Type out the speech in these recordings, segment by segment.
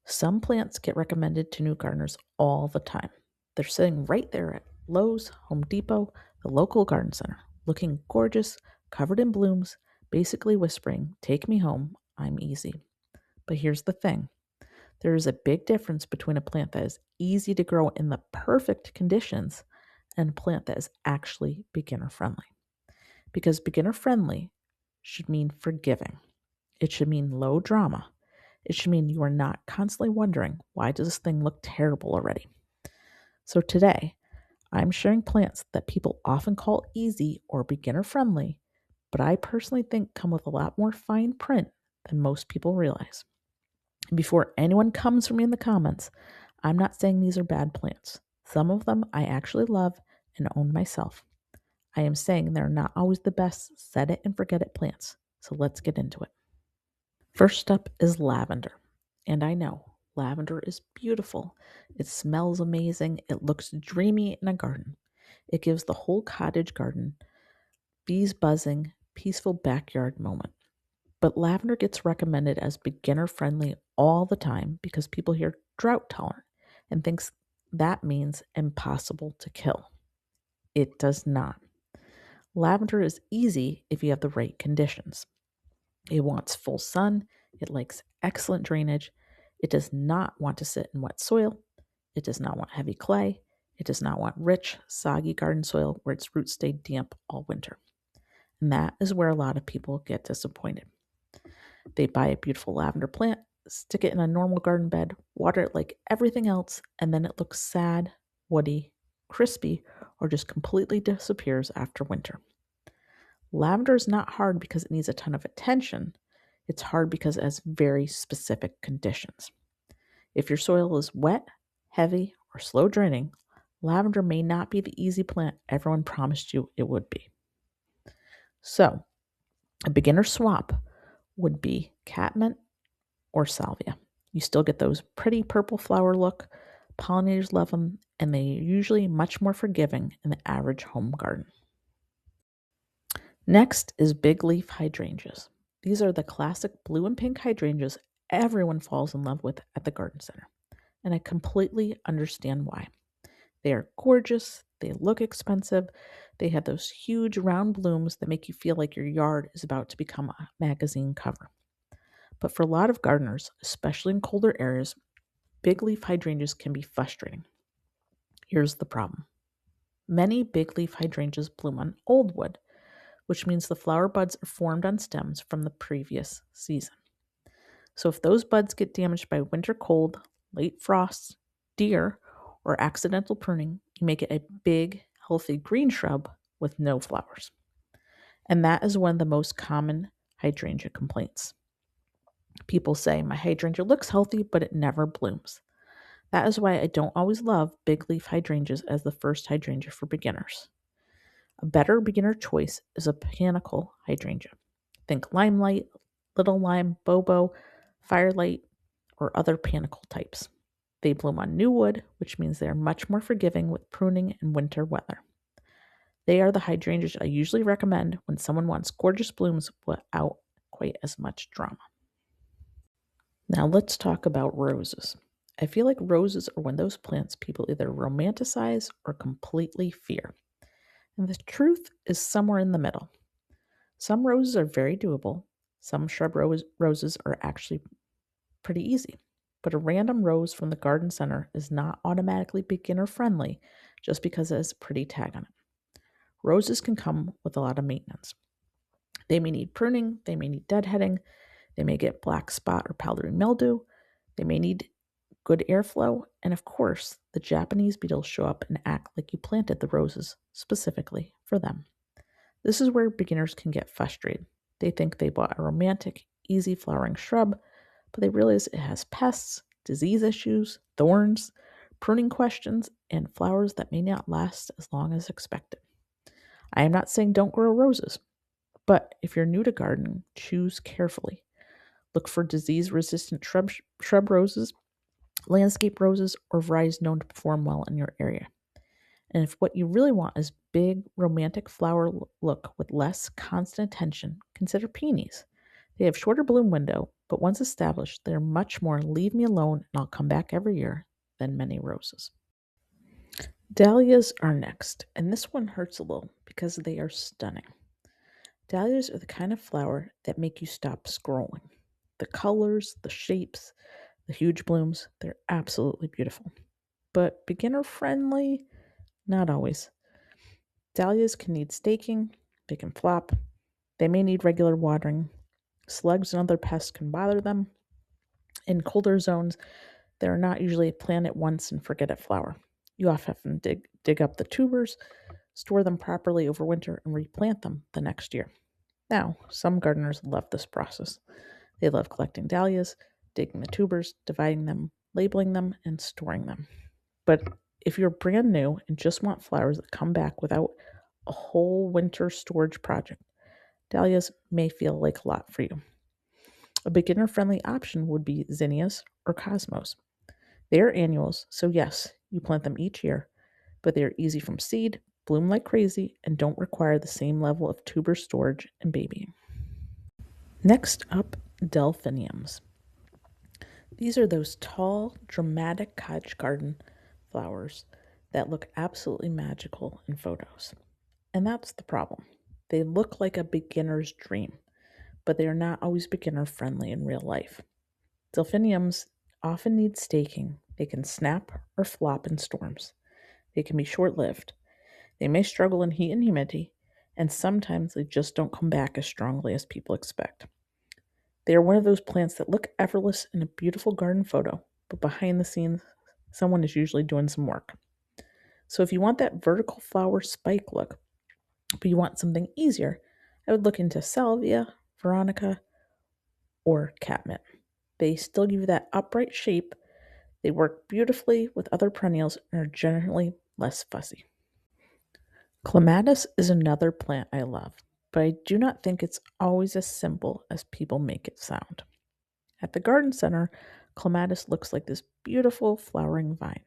Some plants get recommended to new gardeners all the time. They're sitting right there at Lowe's, Home Depot, the local garden center, looking gorgeous, covered in blooms, basically whispering, "Take me home, I'm easy." But here's the thing, there is a big difference between a plant that is easy to grow in the perfect conditions and a plant that is actually beginner friendly. Because beginner friendly should mean forgiving, it should mean low drama. It should mean you are not constantly wondering, why does this thing look terrible already? So today, I'm sharing plants that people often call easy or beginner friendly, but I personally think come with a lot more fine print than most people realize. And before anyone comes for me in the comments, I'm not saying these are bad plants. Some of them I actually love and own myself. I am saying they're not always the best set it and forget it plants. So let's get into it. First up is lavender. And I know, lavender is beautiful. It smells amazing. It looks dreamy in a garden. It gives the whole cottage garden bees buzzing, peaceful backyard moment. But lavender gets recommended as beginner friendly all the time because people hear drought tolerant and thinks that means impossible to kill. It does not. Lavender is easy if you have the right conditions. It wants full sun, it likes excellent drainage, it does not want to sit in wet soil, it does not want heavy clay, it does not want rich, soggy garden soil where its roots stay damp all winter. And that is where a lot of people get disappointed. They buy a beautiful lavender plant, stick it in a normal garden bed, water it like everything else, and then it looks sad, woody, crispy, or just completely disappears after winter. Lavender is not hard because it needs a ton of attention. It's hard because it has very specific conditions. If your soil is wet, heavy, or slow draining, lavender may not be the easy plant everyone promised you it would be. So, a beginner swap would be catmint or salvia. You still get those pretty purple flower look. Pollinators love them, and they're usually much more forgiving in the average home garden. Next is bigleaf hydrangeas. These are the classic blue and pink hydrangeas everyone falls in love with at the garden center, and I completely understand why. They are gorgeous, they look expensive, they have those huge round blooms that make you feel like your yard is about to become a magazine cover. But for a lot of gardeners, especially in colder areas, bigleaf hydrangeas can be frustrating. Here's the problem. Many bigleaf hydrangeas bloom on old wood, which means the flower buds are formed on stems from the previous season. So if those buds get damaged by winter cold, late frosts, deer, or accidental pruning, you make it a big, healthy green shrub with no flowers. And that is one of the most common hydrangea complaints. People say, my hydrangea looks healthy, but it never blooms. That is why I don't always love bigleaf hydrangeas as the first hydrangea for beginners. A better beginner choice is a panicle hydrangea. Think limelight, little lime, bobo, firelight, or other panicle types. They bloom on new wood, which means they are much more forgiving with pruning and winter weather. They are the hydrangeas I usually recommend when someone wants gorgeous blooms without quite as much drama. Now let's talk about roses. I feel like roses are one of those plants people either romanticize or completely fear. And the truth is somewhere in the middle. Some roses are very doable. Some shrub roses are actually pretty easy. But a random rose from the garden center is not automatically beginner friendly just because it has a pretty tag on it. Roses can come with a lot of maintenance. They may need pruning, they may need deadheading, they may get black spot or powdery mildew, they may need good airflow, and of course, the Japanese beetles show up and act like you planted the roses specifically for them. This is where beginners can get frustrated. They think they bought a romantic, easy flowering shrub, but they realize it has pests, disease issues, thorns, pruning questions, and flowers that may not last as long as expected. I am not saying don't grow roses, but if you're new to gardening, choose carefully. Look for disease-resistant shrub roses, landscape roses, or varieties known to perform well in your area. And if what you really want is big, romantic flower look with less constant attention, consider peonies. They have shorter bloom window, but once established, they're much more leave me alone and I'll come back every year than many roses. Dahlias are next, and this one hurts a little because they are stunning. Dahlias are the kind of flower that make you stop scrolling. The colors, the shapes, the huge blooms, they're absolutely beautiful. But beginner friendly? Not always. Dahlias can need staking, they can flop, they may need regular watering. Slugs and other pests can bother them. In colder zones, they're not usually plant at once and forget it flower. You often have to dig up the tubers, store them properly over winter, and replant them the next year. Now, some gardeners love this process. They love collecting dahlias, digging the tubers, dividing them, labeling them, and storing them. But if you're brand new and just want flowers that come back without a whole winter storage project, dahlias may feel like a lot for you. A beginner-friendly option would be zinnias or cosmos. They are annuals, so yes, you plant them each year, but they are easy from seed, bloom like crazy, and don't require the same level of tuber storage and babying. Next up, delphiniums. These are those tall, dramatic cottage garden flowers that look absolutely magical in photos. And that's the problem. They look like a beginner's dream, but they are not always beginner friendly in real life. Delphiniums often need staking. They can snap or flop in storms. They can be short lived. They may struggle in heat and humidity, and sometimes they just don't come back as strongly as people expect. They are one of those plants that look effortless in a beautiful garden photo, but behind the scenes, someone is usually doing some work. So if you want that vertical flower spike look, but you want something easier, I would look into salvia, veronica, or catmint. They still give you that upright shape. They work beautifully with other perennials and are generally less fussy. Clematis is another plant I love, but I do not think it's always as simple as people make it sound. At the garden center, clematis looks like this beautiful flowering vine.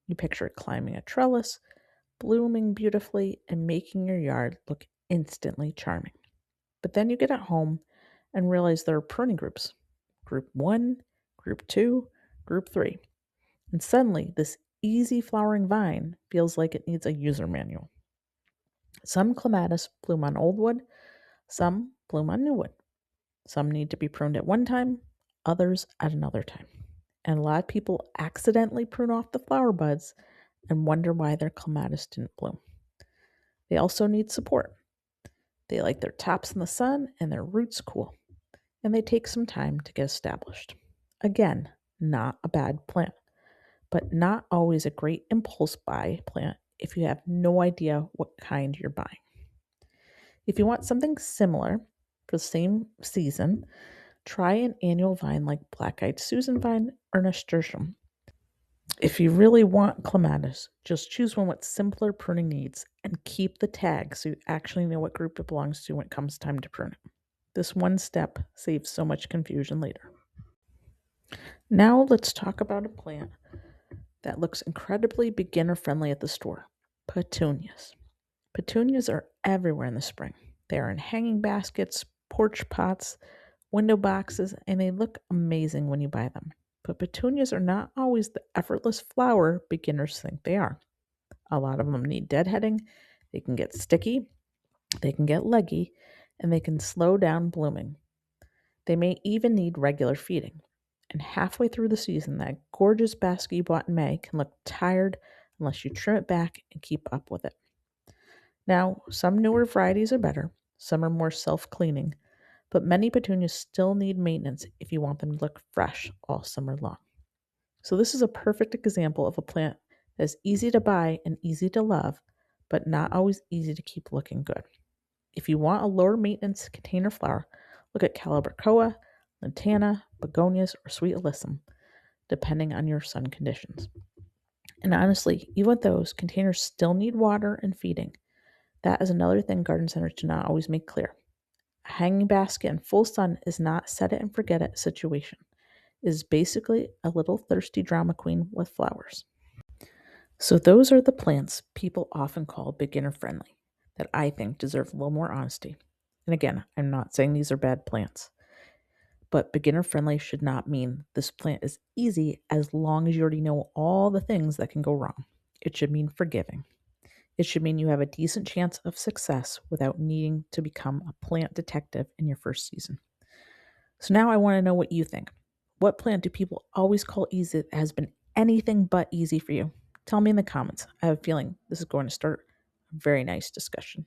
You picture it climbing a trellis, blooming beautifully, and making your yard look instantly charming. But then you get at home and realize there are pruning groups: Group 1, Group 2, Group 3. And suddenly, this easy flowering vine feels like it needs a user manual. Some clematis bloom on old wood, some bloom on new wood. Some need to be pruned at one time, others at another time. And a lot of people accidentally prune off the flower buds and wonder why their clematis didn't bloom. They also need support. They like their tops in the sun and their roots cool, and they take some time to get established. Again, not a bad plant, but not always a great impulse buy plant if you have no idea what kind you're buying. If you want something similar for the same season, try an annual vine like black-eyed Susan vine or nasturtium. If you really want clematis, just choose one with simpler pruning needs and keep the tag so you actually know what group it belongs to when it comes time to prune it. This one step saves so much confusion later. Now let's talk about a plant that looks incredibly beginner friendly at the store: petunias. Petunias are everywhere in the spring. They are in hanging baskets, porch pots, window boxes, and they look amazing when you buy them. But petunias are not always the effortless flower beginners think they are. A lot of them need deadheading, they can get sticky, they can get leggy, and they can slow down blooming. They may even need regular feeding. And halfway through the season, that gorgeous basket you bought in May can look tired unless you trim it back and keep up with it. Now, some newer varieties are better, some are more self-cleaning, but many petunias still need maintenance if you want them to look fresh all summer long. So this is a perfect example of a plant that's easy to buy and easy to love, but not always easy to keep looking good. If you want a lower maintenance container flower, look at calibrachoa, lantana, begonias, or sweet alyssum, depending on your sun conditions. And honestly, even with those, containers still need water and feeding. That is another thing garden centers do not always make clear. A hanging basket in full sun is not set it and forget it situation. It is basically a little thirsty drama queen with flowers. So those are the plants people often call beginner friendly that I think deserve a little more honesty. And again, I'm not saying these are bad plants, But beginner friendly should not mean this plant is easy as long as you already know all the things that can go wrong. It should mean forgiving. It should mean you have a decent chance of success without needing to become a plant detective in your first season. So now I want to know what you think. What plant do people always call easy that has been anything but easy for you? Tell me in the comments. I have a feeling this is going to start a very nice discussion.